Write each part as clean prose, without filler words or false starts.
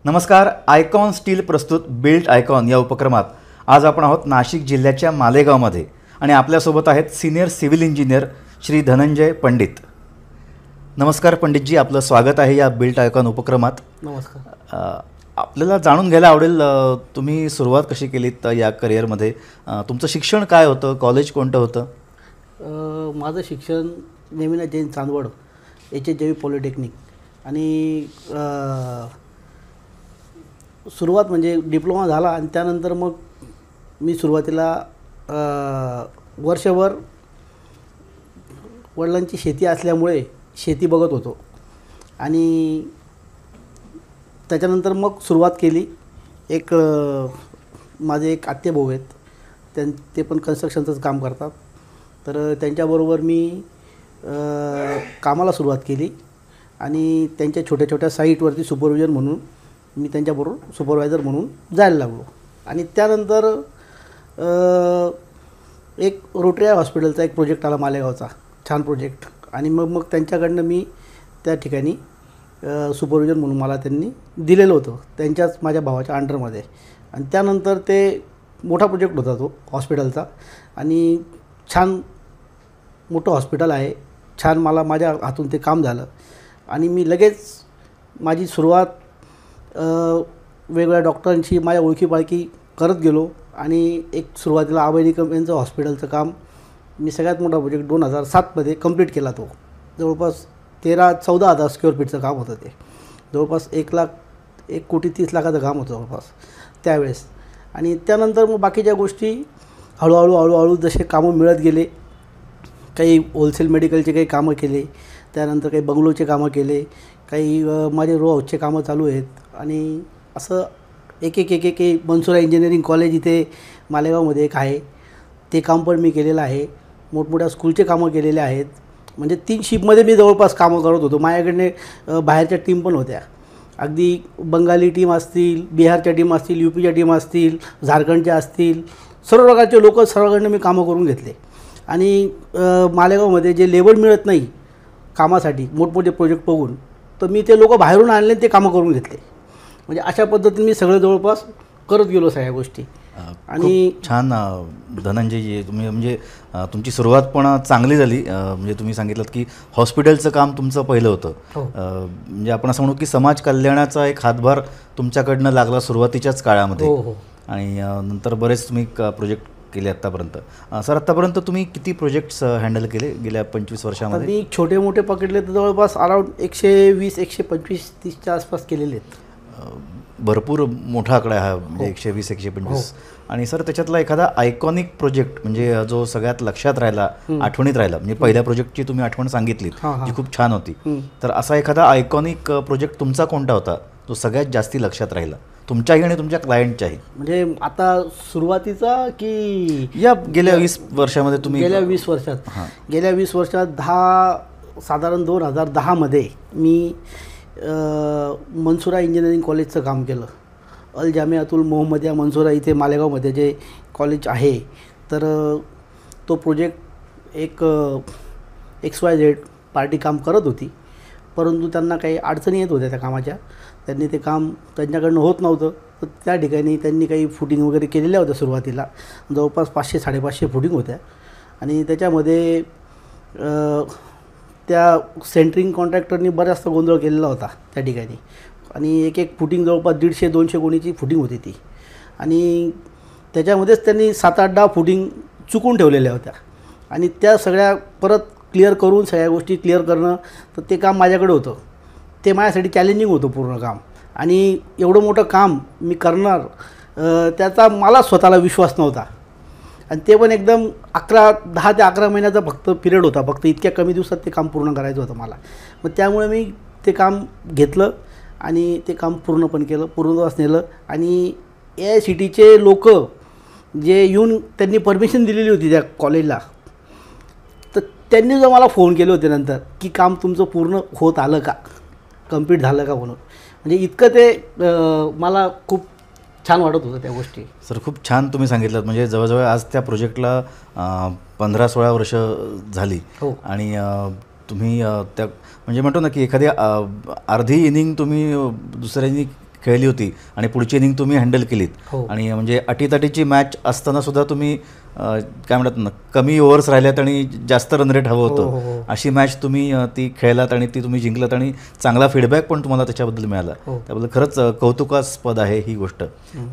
नमस्कार. Icon steel प्रस्तुत built icon या उपक्रमात आज आपण आहोत नाशिक जिल्ह्याच्या मालेगावमध्ये आणि आपल्यासोबत आहेत senior civil engineer Shri Dhananjay Pandit. नमस्कार पंडितजी, आपलं स्वागत आहे या बिल्ट आयकॉन उपक्रमात. नमस्कार. आपल्याला जाणून घ्यायला आवडेल तुम्ही सुरुवात कशी केलीत या करिअरमध्ये. तुमचं शिक्षण काय होतं, कॉलेज कोणतं होतं? माझं शिक्षण नेमिना जैन चांदवड HHJV पॉलिटेक्निक आणि सुरुवात म्हणजे डिप्लोमा झाला आणि त्यानंतर मग मी सुरुवातीला वर्षभर वडिलांची शेती असल्यामुळे शेती बघत होतो आणि त्याच्यानंतर मग सुरुवात केली. माझे एक आत्तेभाऊ आहेत, ते पण कन्स्ट्रक्शनचंच काम करतात, तर त्यांच्याबरोबर मी कामाला सुरुवात केली आणि त्यांच्या छोट्या छोट्या साईटवरती सुपरविजन म्हणून मी त्यांच्याबरोबर सुपरवायझर म्हणून जायला लागलो. आणि त्यानंतर एक रोटरी हॉस्पिटलचा एक प्रोजेक्ट आला मालेगावचा, छान प्रोजेक्ट, आणि मग त्यांच्याकडनं मी त्या ठिकाणी सुपरविजन म्हणून मला त्यांनी दिलेलं होतं त्यांच्याच माझ्या भावाच्या अंडरमध्ये. आणि त्यानंतर ते मोठा प्रोजेक्ट होता तो हॉस्पिटलचा आणि छान मोठं हॉस्पिटल आहे, छान माझ्या हातून ते काम झालं आणि मी लगेच माझी सुरुवात वेगवेगळ्या डॉक्टरांशी माझ्या ओळखीपाळखी करत गेलो आणि एक सुरुवातीला आबाई कंपनीचं हॉस्पिटलचं काम मी सगळ्यात मोठा प्रोजेक्ट 2007मध्ये कंप्लीट केला. तो जवळपास 13-14 स्क्वेअर फीटचं काम होतं. ते जवळपास 1,30,00,000 काम होतं जवळपास त्यावेळेस. आणि त्यानंतर मग बाकीच्या गोष्टी हळूहळू जसे कामं मिळत गेले, काही होलसेल मेडिकलचे काही कामं केले, त्यानंतर काही बंगलोचे कामं केले, काही माझे रो हाऊसचे कामं चालू आहेत आणि असं एक मनसुरा इंजिनिअरिंग कॉलेज इथे मालेगावमध्ये एक आहे, ते काम पण मी केलेलं आहे. मोठमोठ्या स्कूलचे कामं केलेले आहेत. म्हणजे 3 शिफ्टमध्ये मी जवळपास कामं करत होतो. माझ्याकडे बाहेरच्या टीम पण होत्या, अगदी बंगाली टीम असतील, बिहारच्या टीम असतील, UPच्या टीम असतील, झारखंडच्या असतील, सर्व प्रकारचे लोक सर्वांकडनं मी कामं करून घेतले. आणि मालेगावमध्ये जे लेबर मिळत नाही कामासाठी मोठमोठे प्रोजेक्ट बघून, तर मी ते लोक बाहेरून आणले, ते कामं करून घेतले. म्हणजे अशा पद्धतीने मी सगळं जवळपास करत गेलो सगळ्या गोष्टी. आणि छान धनंजयजी, तुम्ही म्हणजे तुमची सुरुवात पण चांगली झाली. म्हणजे तुम्ही सांगितलं की हॉस्पिटलचं काम तुमचं पहिलं होतं. म्हणजे आपण असं म्हणू की समाज कल्याणाचा एक हातभार तुमच्याकडनं लागला सुरुवातीच्याच काळामध्ये. आणि नंतर बरेच तुम्ही प्रोजेक्ट केले आत्तापर्यंत. सर, आत्तापर्यंत तुम्ही किती प्रोजेक्ट्स हँडल केले गेल्या 25 वर्षामध्ये? मी छोटे मोठे पकडले तर जवळपास अराउंड 120, 125, 30च्या आसपास केलेले आहेत. भरपूर मोठा आकडा आहे हा, म्हणजे 120, 125. आणि सर, त्याच्यातला एखादा आयकॉनिक प्रोजेक्ट म्हणजे जो सगळ्यात लक्षात राहिला, आठवणीत राहिला, म्हणजे पहिल्या प्रोजेक्टची तुम्ही आठवण सांगितलीत जी खूप छान होती, तर असा एखादा आयकॉनिक प्रोजेक्ट तुमचा कोणता होता जो सगळ्यात जास्ती लक्षात राहिला तुमच्याही आणि तुमच्या क्लायंटच्याही? म्हणजे आता सुरुवातीचा की या गेल्या 20 वर्षामध्ये तुम्ही? गेल्या 20 वर्षात साधारण 2010मध्ये मी मनसुरा इंजिनिअरिंग कॉलेजचं काम केलं. अल जामियातुल मोहम्मदिया मनसुरा इथे मालेगावमध्ये जे कॉलेज आहे, तर तो प्रोजेक्ट एक XYZ पार्टी काम करत होती, परंतु त्यांना काही अडचणी येत होत्या त्या कामाच्या. त्यांनी ते काम त्यांच्याकडनं होत नव्हतं, तर त्या ठिकाणी त्यांनी काही फुटिंग वगैरे केलेल्या होत्या. सुरुवातीला जवळपास 500-550 फुटिंग होत्या आणि त्याच्यामध्ये त्या सेंटरिंग कॉन्ट्रॅक्टरनी बराचसा गोंधळ केलेला होता त्या ठिकाणी. आणि एक फुटिंग जवळपास 150-200 कोणीची फुटिंग होती ती, आणि त्याच्यामध्येच त्यांनी 7-8 फुटिंग चुकून ठेवलेल्या होत्या. आणि त्या सगळ्या परत क्लिअर करून सगळ्या गोष्टी क्लिअर करणं, तर ते काम माझ्याकडे होतं. ते माझ्यासाठी चॅलेंजिंग होतं पूर्ण काम. आणि एवढं मोठं काम मी करणार त्याचा मला स्वतःला विश्वास नव्हता. आणि ते पण एकदम 10 ते 11 महिन्याचा फक्त पिरियड होता. फक्त इतक्या कमी दिवसात ते काम पूर्ण करायचं होतं मला. मग त्यामुळे मी ते काम घेतलं आणि ते काम पूर्ण पण केलं, पूर्णत्वास नेलं. आणि AICTचे लोक जे येऊन त्यांनी परमिशन दिलेली होती त्या कॉलेजला, तर त्यांनी जो मला फोन केले होते नंतर की काम तुमचं पूर्ण होत आलं का, कंप्लीट झालं का म्हणून. म्हणजे इतकं ते मला खूप छान वाटत होतं त्या गोष्टी. सर, खूप छान तुम्ही सांगितलं. म्हणजे जवळजवळ आज त्या प्रोजेक्टला 15-16 वर्ष झाली. आणि तुम्ही त्या म्हणजे म्हणतो ना की एखादी अर्धी इनिंग तुम्ही दुसऱ्यांनी खेळली होती आणि पुढची इनिंग तुम्ही हँडल केलीत हो. आणि म्हणजे अटीतटीची मॅच असताना सुद्धा तुम्ही काय म्हणतात ना, कमी ओव्हर्स राहिल्यात आणि जास्त रन रेट हवं हो, हो, होतं, हो. अशी मॅच तुम्ही ती खेळलात आणि ती तुम्ही जिंकलात आणि चांगला फीडबॅक पण तुम्हाला त्याच्याबद्दल मिळाला. हो. त्याबद्दल खरंच कौतुकास्पद आहे ही गोष्ट.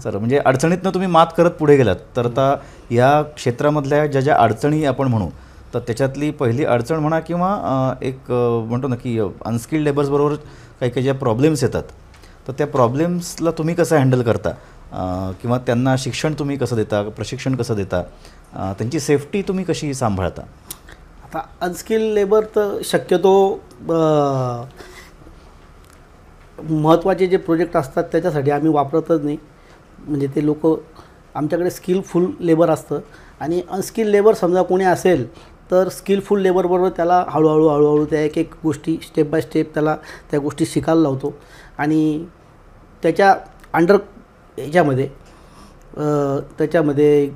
सर म्हणजे अडचणीतनं तुम्ही मात करत पुढे गेलात. तर आता या क्षेत्रामधल्या ज्या ज्या अडचणी आपण म्हणू, तर त्याच्यातली पहिली अडचण म्हणा किंवा एक म्हणतो ना की अनस्किल्ड लेबर्सबरोबर काही काही ज्या प्रॉब्लेम्स येतात, तर त्या प्रॉब्लेम्सला तुम्ही कसं हँडल करता किंवा त्यांना शिक्षण तुम्ही कसं देता, प्रशिक्षण कसं देता, त्यांची सेफ्टी तुम्ही कशी सांभाळता? आता अनस्किल्ड लेबर तर शक्यतो महत्त्वाचे जे प्रोजेक्ट असतात त्याच्यासाठी आम्ही वापरतच नाही. म्हणजे ते लोक आमच्याकडे स्किलफुल लेबर असतं आणि अनस्किल्ड लेबर समजा कोणी असेल तर स्किलफुल लेबरबरोबर त्याला हळूहळू त्या एक एक गोष्टी स्टेप बाय स्टेप त्याला त्या गोष्टी शिकायला लावतो आणि त्याच्या अंडर ह्याच्यामध्ये त्याच्यामध्ये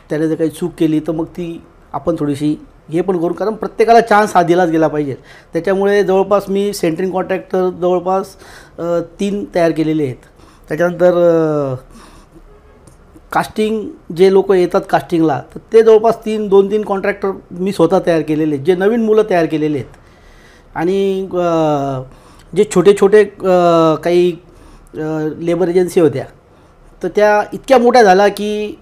त्याने जर काही चूक केली तर मग ती आपण थोडीशी हे पण करू, कारण प्रत्येकाला चान्स हा दिलाच गेला पाहिजे. त्याच्यामुळे जवळपास मी सेंटरिंग कॉन्ट्रॅक्टर जवळपास 3 तयार केलेले आहेत. त्याच्यानंतर कास्टिंग जे लोक येतात कास्टिंगला तर ते जवळपास 2-3 कॉन्ट्रॅक्टर मी स्वतः तयार केलेले आहेत, जे नवीन मुलं तयार केलेले आहेत. आणि जे छोटे छोटे काही लेबर एजन्सी होत्या तर त्या इतक्या मोठ्या झाल्या की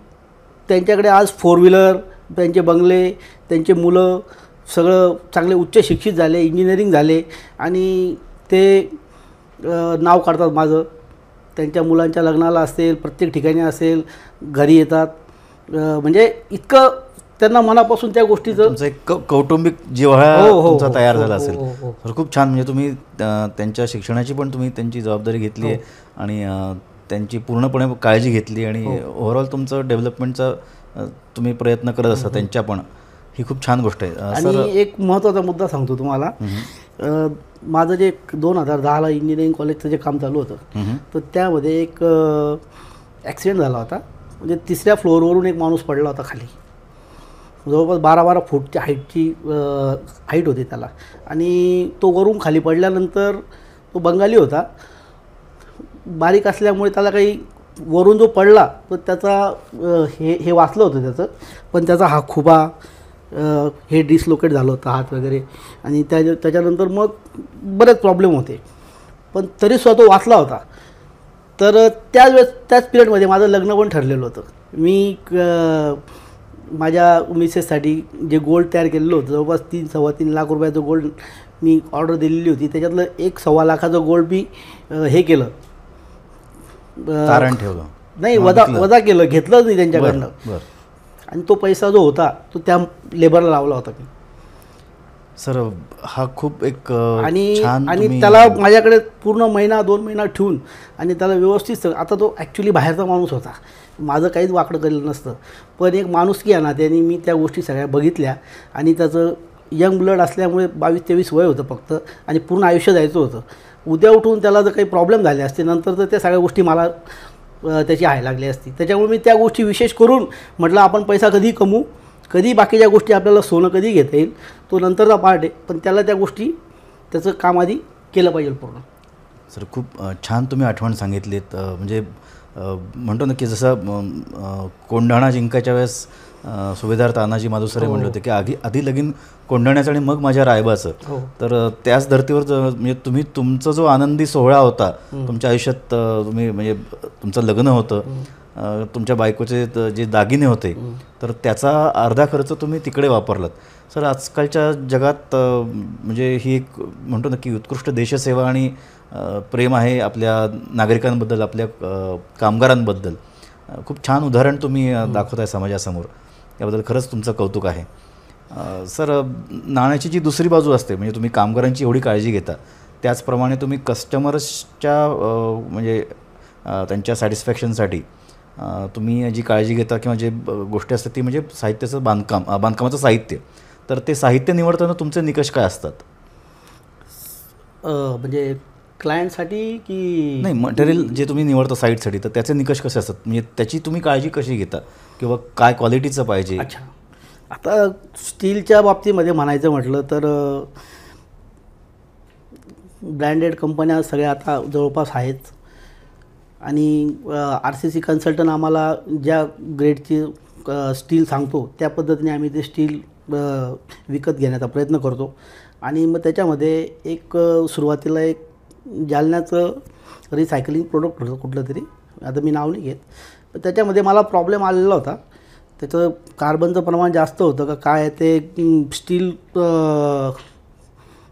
त्यांच्याकडे आज 4 व्हीलर, त्यांचे बंगले, त्यांचे मुलं सगळं चांगले उच्च शिक्षित झाले, इंजिनिअरिंग झाले आणि ते नाव काढतात माझं. त्यांच्या मुलांच्या लग्नाला असेल, प्रत्येक ठिकाणी असेल, घरी येतात. म्हणजे इतकं त्यांना मनापासून त्या गोष्टीचं तुमचं एक कौटुंबिक जिव्हाळा तुमचा तयार झाला असेल. तर खूप छान. म्हणजे तुम्ही त्यांच्या शिक्षणाची पण तुम्ही त्यांची जबाबदारी घेतली आहे आणि त्यांची पूर्णपणे काळजी घेतली आणि ओव्हरऑल तुमचं डेव्हलपमेंटचा तुम्ही प्रयत्न करत असता त्यांच्या पण. ही खूप छान गोष्ट आहे. आणि एक महत्त्वाचा मुद्दा सांगतो तुम्हाला. माझं जे 2010ला इंजिनिअरिंग कॉलेजचं जे काम चालू होतं तर त्यामध्ये एक ॲक्सिडेंट झाला होता. म्हणजे 3ऱ्या फ्लोअरवरून एक माणूस पडला होता खाली. जवळपास 12 फूटच्या हाईट होती त्याला आणि तो वरून खाली पडल्यानंतर तो बंगाली होता. बारीक असल्यामुळे त्याला काही वरून जो पडला तर त्याचा हे वाचलं होतं त्याचं, पण त्याचा हा खुबा हे डिसलोकेट झालं होतं हात वगैरे आणि त्याच्यानंतर मग बरेच प्रॉब्लेम होते, पण तरीसुद्धा तो वाचला होता. तर त्याच पिरियडमध्ये माझं लग्न पण ठरलेलं होतं. मी माझ्या मिसेससाठी जे गोल्ड तयार केलेलं होतं जवळपास 3-3.25 लाख रुपयाचं गोल्ड मी ऑर्डर दिलेली होती. त्याच्यातलं 1-1.25 लाखाचं गोल्ड मी हे केलं, तारण ठेवलं नाही, वजा केलं, घेतलंच नाही त्यांच्याकडनं. आणि तो पैसा जो होता तो त्या लेबरला लावला होता मी. सर हा खूप एक आणि त्याला माझ्याकडे पूर्ण 1-2 महिना ठेवून आणि त्याला व्यवस्थित. आता तो ॲक्च्युली बाहेरचा माणूस होता, माझं काहीच वाकडं केलं नसतं, पण एक माणुसकी आहे ना, त्याने मी त्या गोष्टी सगळ्या बघितल्या आणि त्याचं यंग ब्लड असल्यामुळे 22-23 वय होतं फक्त आणि पूर्ण आयुष्य जायचं होतं. उद्या उठून त्याला जर काही प्रॉब्लेम झाले असते नंतर तर त्या सगळ्या गोष्टी मला त्याची हाय लागली असती. त्याच्यामुळे मी त्या गोष्टी विशेष करून म्हटलं आपण पैसा कधी कमवू, कधी बाकीच्या गोष्टी आपल्याला सोनं कधी घेता येईल तो नंतरचा पार्ट आहे, पण त्याला त्या गोष्टी त्याचं काम आधी केलं पाहिजे पूर्ण. सर खूप छान तुम्ही आठवण सांगितलीत. म्हणजे म्हणतो ना की जसं कोंढाणा जिंकायच्या वेळेस सुभेदार तानाजी मालुसरे म्हणले होते की आधी लगीन कोंढाण्याचं आणि मग माझ्या रायबाचं. तर त्याच धर्तीवर म्हणजे तुम्ही तुमचा जो आनंदी सोहळा होता तुमच्या आयुष्यात, तुम्ही म्हणजे तुमचं लग्न होतं, तुमच्या बायकोचे जे दागिने होते तर त्याचा अर्धा खर्च तुम्ही तिकडे वापरलात. सर आजकालच्या जगात म्हणजे ही एक म्हणतो ना की उत्कृष्ट देशसेवा आणि प्रेम आहे आपल्या नागरिकांबद्दल, आपल्या कामगारांबद्दल. खूप छान उदाहरण तुम्ही दाखवताय समाजासमोर, याबद्दल खरंच तुमचं कौतुक आहे. सर नाण्याची जी दुसरी बाजू असते म्हणजे तुम्ही कामगारांची एवढी काळजी घेता, त्याचप्रमाणे तुम्ही कस्टमर्सच्या म्हणजे त्यांच्या सॅटिस्फॅक्शनसाठी तुम्ही जी काळजी घेता किंवा जे गोष्टी असतात ती म्हणजे साहित्याचं बांधकामाचं साहित्य. तर ते साहित्य निवडताना तुमचे निकष काय असतात? म्हणजे क्लायंटसाठी की नाही, मटेरियल जे तुम्ही निवडता साईटसाठी तर त्याचे निकष कसे असतात, म्हणजे त्याची तुम्ही काळजी कशी घेता किंवा काय क्वालिटीचं पाहिजे? अच्छा, आता स्टीलच्या बाबतीमध्ये म्हणायचं म्हटलं तर ब्रँडेड कंपन्या सगळ्या आता जवळपास आहेत. आणि RCC कन्सल्टंट आम्हाला ज्या ग्रेडची स्टील सांगतो त्या पद्धतीने आम्ही ते स्टील विकत घेण्याचा प्रयत्न करतो. आणि मग त्याच्यामध्ये एक सुरुवातीला एक जालन्याचं रिसायकलिंग प्रोडक्ट होतं कुठलं तरी, आता मी नाव नाही घेत, पण त्याच्यामध्ये मला प्रॉब्लेम आलेला होता. त्याचं कार्बनचं प्रमाण जास्त होतं का काय ते स्टील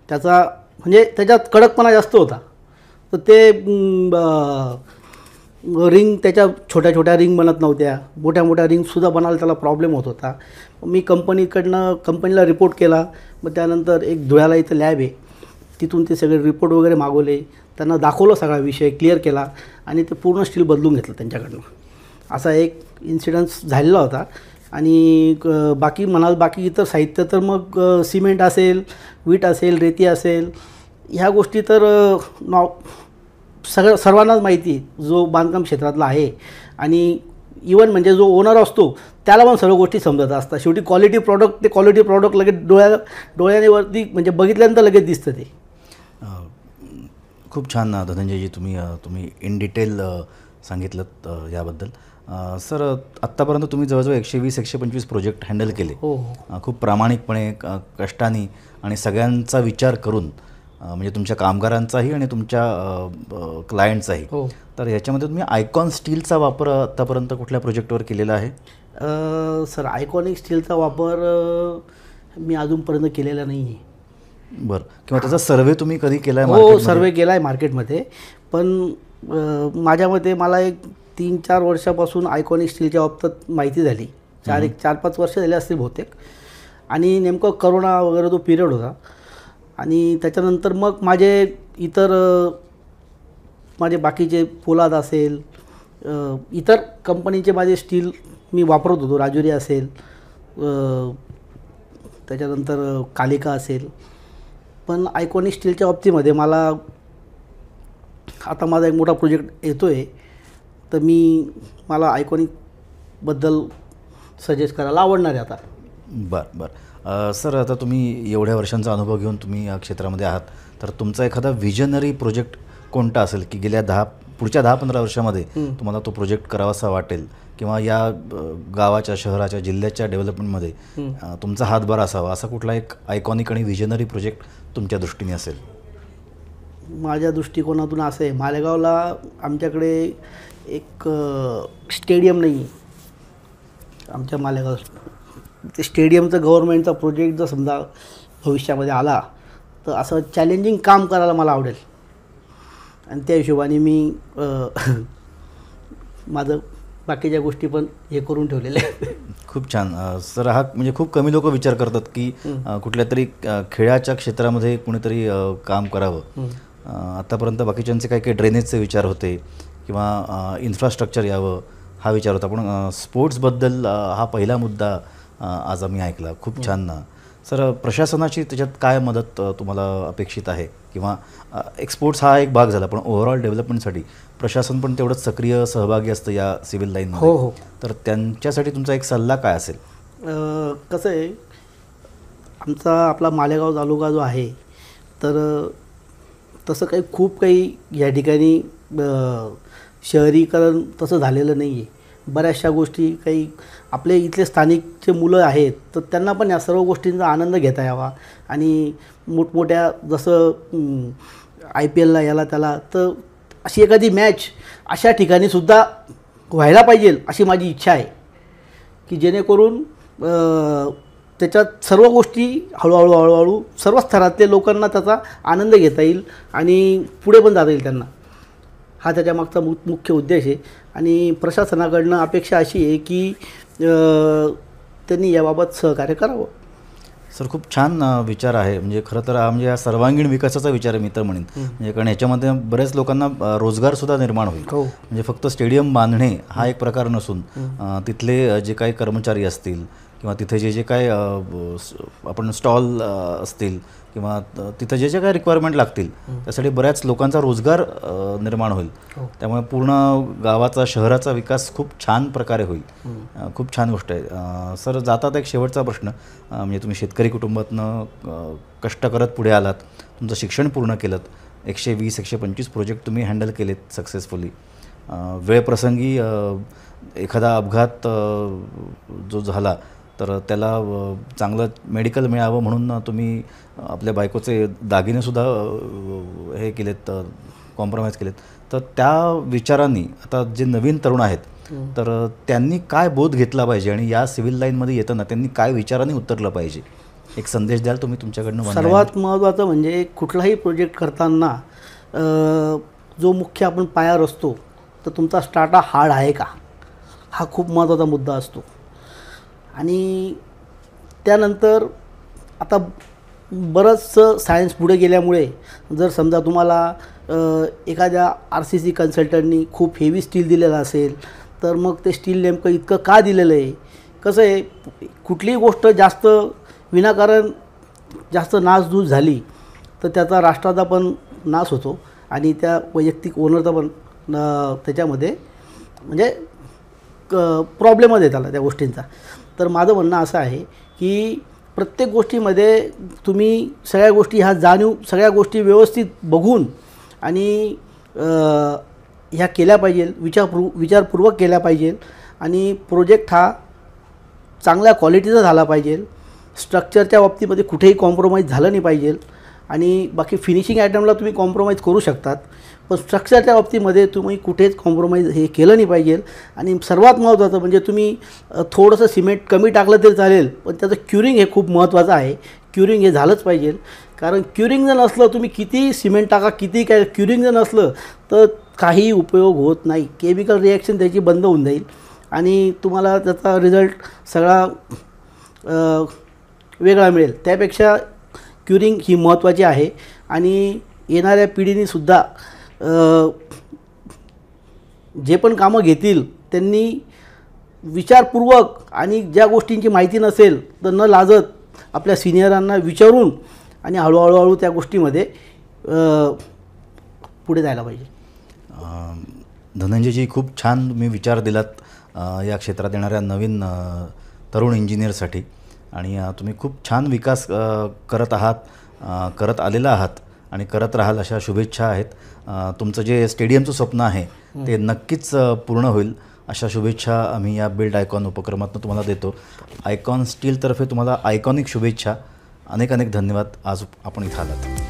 त्याचा म्हणजे त्याच्यात कडकपणा जास्त होता. तर ते रिंग त्याच्या छोट्या छोट्या रिंग बनत नव्हत्या, मोठ्या मोठ्या रिंगसुद्धा बनायला त्याला प्रॉब्लेम होत होता. मी कंपनीला रिपोर्ट केला. मग त्यानंतर एक धुळ्याला इथं लॅब आहे, तिथून ते सगळे रिपोर्ट वगैरे मागवले, त्यांना दाखवलं, सगळा विषय क्लिअर केला आणि ते पूर्ण स्टील बदलून घेतलं त्यांच्याकडनं. असा एक इन्सिडन्स झालेला होता. आणि बाकी इतर साहित्य तर मग सिमेंट असेल, वीट असेल, रेती असेल, ह्या गोष्टी तर सर्वांनाच माहिती आहे जो बांधकाम क्षेत्रातला आहे. आणि इवन म्हणजे जो ओनर असतो त्याला पण सर्व गोष्टी समजत असतात. शेवटी क्वालिटी प्रॉडक्ट लगेच डोळ्यावरती म्हणजे बघितल्यानंतर लगेच दिसतं ते. खूप छान धनंजयजी, तुम्ही इन डिटेल सांगितलं याबद्दल. सर, आत्तापर्यंत तुम्ही जवळजवळ 120-125 प्रोजेक्ट हँडल केले. हो. खूप प्रामाणिकपणे, कष्टाने आणि सगळ्यांचा विचार करून, म्हणजे तुमच्या कामगारांचाही आणि तुमच्या क्लायंटचाही. हो. तर याच्यामध्ये तुम्ही आयकॉन स्टीलचा वापर आत्तापर्यंत कुठल्या प्रोजेक्टवर केलेला आहे? सर, आयकॉनिक स्टीलचा वापर मी अजूनपर्यंत केलेला नाही आहे. बरं. किंवा त्याचा सर्वे तुम्ही कधी केला आहे? हो, सर्वे केला आहे मार्केटमध्ये. पण माझ्या मते मला एक 3-4 वर्षापासून आयकॉनिक स्टीलच्या बाबतीत माहिती झाली. 4-5 वर्ष झाली असतील बहुतेक. आणि नेमकं करोना वगैरे तो पिरियड होता. आणि त्याच्यानंतर मग माझे बाकीचे पोलाद असेल, इतर कंपनीचे माझे स्टील मी वापरत होतो. राजुरी असेल, त्याच्यानंतर कालिका असेल. पण आयकॉनिक स्टीलच्या बाबतीमध्ये आता माझा एक मोठा प्रोजेक्ट येतो आहे, तर मला आयकॉनिकबद्दल सजेस्ट करायला आवडणार आहे आता. बरं. सर, आता तुम्ही एवढ्या वर्षांचा अनुभव घेऊन तुम्ही या क्षेत्रामध्ये आहात, तर तुमचा एखादा व्हिजनरी प्रोजेक्ट कोणता असेल की पुढच्या 10-15 वर्षामध्ये तुम्हाला तो प्रोजेक्ट करावासा वाटेल, किंवा या गावाच्या, शहराच्या, जिल्ह्याच्या डेव्हलपमेंटमध्ये तुमचा हातभार असावा, असा कुठला एक आयकॉनिक आणि व्हिजनरी प्रोजेक्ट तुमच्या दृष्टीने असेल? माझ्या दृष्टिकोनातून असं आहे, मालेगावला आमच्याकडे एक स्टेडियम नाही आहे. आमच्या मालेगाव ते स्टेडियमचं गव्हर्नमेंटचा प्रोजेक्ट जर समजा भविष्यामध्ये आला तर असं चॅलेंजिंग काम करायला मला आवडेल. आणि त्या हिशोबाने मी माझं बाकीच्या गोष्टी पण हे करून ठेवलेल्या आहेत. खूप छान. सर, हा म्हणजे खूप कमी लोक विचार करतात की कुठल्या तरी खेळाच्या क्षेत्रामध्ये कुणीतरी काम करावं. आत्तापर्यंत बाकीच्यांचे काही ड्रेनेजचे विचार होते किंवा इन्फ्रास्ट्रक्चर यावं हा विचार होता, पण स्पोर्ट्सबद्दल हा पहिला मुद्दा आज आम्ही ऐकला. खूप छान. सर, प्रशासनाची त्याच्यात काय मदत तुम्हाला अपेक्षित आहे? किंवा स्पोर्ट्स हा एक भाग झाला, पण ओव्हरऑल डेव्हलपमेंटसाठी प्रशासन पण तेवढंच सक्रिय सहभागी असतं या सिव्हिल लाईनमध्ये. हो. तर त्यांच्यासाठी तुमचा एक सल्ला काय असेल? कसं आहे, आपला मालेगाव तालुका जो आहे, तर तसं खूप काही या ठिकाणी शहरीकरण तसं झालेलं नाही आहे. बऱ्याचशा गोष्टी काही आपले इथले स्थानिक जे मुलं आहेत तर त्यांना पण या सर्व गोष्टींचा आनंद घेता यावा. आणि मोठमोठ्या जसं IPLला याला त्याला, तर अशी एखादी मॅच अशा ठिकाणीसुद्धा व्हायला पाहिजे अशी माझी इच्छा आहे, की जेणेकरून त्याच्यात सर्व गोष्टी हळूहळू सर्व स्तरातल्या लोकांना त्याचा आनंद घेता येईल आणि पुढे पण जाता येईल त्यांना. हा त्याच्यामागचा मुख्य उद्देश आहे. आणि प्रशासनाकडनं अपेक्षा अशी आहे की त्यांनी याबाबत सहकार्य करावं. सर, खूप छान विचार आहे. म्हणजे खरं तर म्हणजे हा सर्वांगीण विकासाचा विचार आहे मी तर म्हणेन. म्हणजे कारण याच्यामध्ये बऱ्याच लोकांना रोजगारसुद्धा निर्माण होईल. म्हणजे फक्त स्टेडियम बांधणे हा एक प्रकार नसून तिथले जे काही कर्मचारी असतील किंवा तिथे जे काय आपण स्टॉल असतील किंवा तिथं जे काही रिक्वायरमेंट लागतील त्यासाठी बऱ्याच लोकांचा रोजगार निर्माण होईल. त्यामुळे पूर्ण गावाचा, शहराचा विकास खूप छान प्रकारे होईल. खूप छान गोष्ट आहे. सर, जातात एक शेवटचा प्रश्न. म्हणजे तुम्ही शेतकरी कुटुंबातनं कष्ट करत पुढे आलात, तुमचं शिक्षण पूर्ण केलं, 120-125 प्रोजेक्ट तुम्ही हँडल केलेत सक्सेसफुली. वेळप्रसंगी एखादा अपघात जो झाला तर त्याला चांगलं मेडिकल मिळावं म्हणून तुम्ही आपल्या बायकोचे दागिनेसुद्धा हे केलेत, कॉम्प्रोमाइज केलेत. तर त्या विचारांनी आता जे नवीन तरुण आहेत तर त्यांनी काय बोध घेतला पाहिजे आणि या सिव्हिल लाईनमध्ये येताना त्यांनी काय विचारांनी उतरलं पाहिजे, एक संदेश द्याल तुम्ही तुमच्याकडनं? सर्वात महत्त्वाचं म्हणजे कुठलाही प्रोजेक्ट करताना जो मुख्य आपण पायावर असतो तर तुमचा स्टार्टा हार्ड आहे का, हा खूप महत्त्वाचा मुद्दा असतो. आणि त्यानंतर आता बरंचसं सायन्स पुढे गेल्यामुळे जर समजा तुम्हाला एखाद्या RCC कन्सल्टंटनी खूप हेवी स्टील दिलेलं असेल तर मग ते स्टील नेमकं इतकं का दिलेलं आहे, कसं आहे, कुठलीही गोष्ट जास्त विनाकारण जास्त नासधूस झाली तर त्याचा राष्ट्राचा पण नाश होतो आणि त्या वैयक्तिक ओनरचा पण त्याच्यामध्ये म्हणजे प्रॉब्लेमच येत आला त्या गोष्टींचा. तर माझं म्हणणं असं आहे की प्रत्येक गोष्टीमध्ये तुम्ही सगळ्या गोष्टी ह्या जाणीव सगळ्या गोष्टी व्यवस्थित बघून आणि ह्या केल्या पाहिजे, विचारपूर्वक केल्या पाहिजे आणि प्रोजेक्ट हा चांगल्या क्वालिटीचा झाला पाहिजे. स्ट्रक्चरच्या बाबतीमध्ये कुठेही कॉम्प्रोमाइज झालं नाही पाहिजे आणि बाकी फिनिशिंग आयटमला तुम्ही कॉम्प्रोमाइज करू शकतात, पण स्ट्रक्चरच्या बाबतीमध्ये तुम्ही कुठेच कॉम्प्रोमाइज हे केलं नाही पाहिजे. आणि सर्वात महत्त्वाचं म्हणजे तुम्ही थोडंसं सिमेंट कमी टाकलं तरी चालेल, पण त्याचं क्युरिंग हे खूप महत्त्वाचं आहे. क्युरिंग हे झालंच पाहिजे, कारण क्युरिंग जर नसलं तुम्ही किती सिमेंट टाका, किती काय, क्युरिंग जर नसलं तर काही उपयोग होत नाही. केमिकल रिॲक्शन त्याची बंद होऊन जाईल आणि तुम्हाला त्याचा रिझल्ट सगळा वेगळा मिळेल. त्यापेक्षा क्युरिंग ही महत्त्वाची आहे आणि येणाऱ्या पिढीनीसुद्धा जे पण कामं घेतील त्यांनी विचारपूर्वक आणि ज्या गोष्टींची माहिती नसेल तर न लाजत आपल्या सिनियरांना विचारून आणि हळूहळू त्या गोष्टीमध्ये पुढे जायला पाहिजे. धनंजयजी, खूप छान तुम्ही विचार दिलात या क्षेत्रात येणाऱ्या नवीन तरुण इंजिनियरसाठी आणि तुम्ही खूप छान विकास करत आहात, करत आलेला आहात आणि करत राहाल अशा शुभेच्छा आहेत. तुमचं जे स्टेडियमचं स्वप्न आहे ते नक्कीच पूर्ण होईल अशा शुभेच्छा आम्ही या बिल्ड आयकॉन उपक्रमातून तुम्हाला देतो. आयकॉन स्टीलतर्फे तुम्हाला आयकॉनिक शुभेच्छा. अनेक धन्यवाद. आज आपण इथं आलात.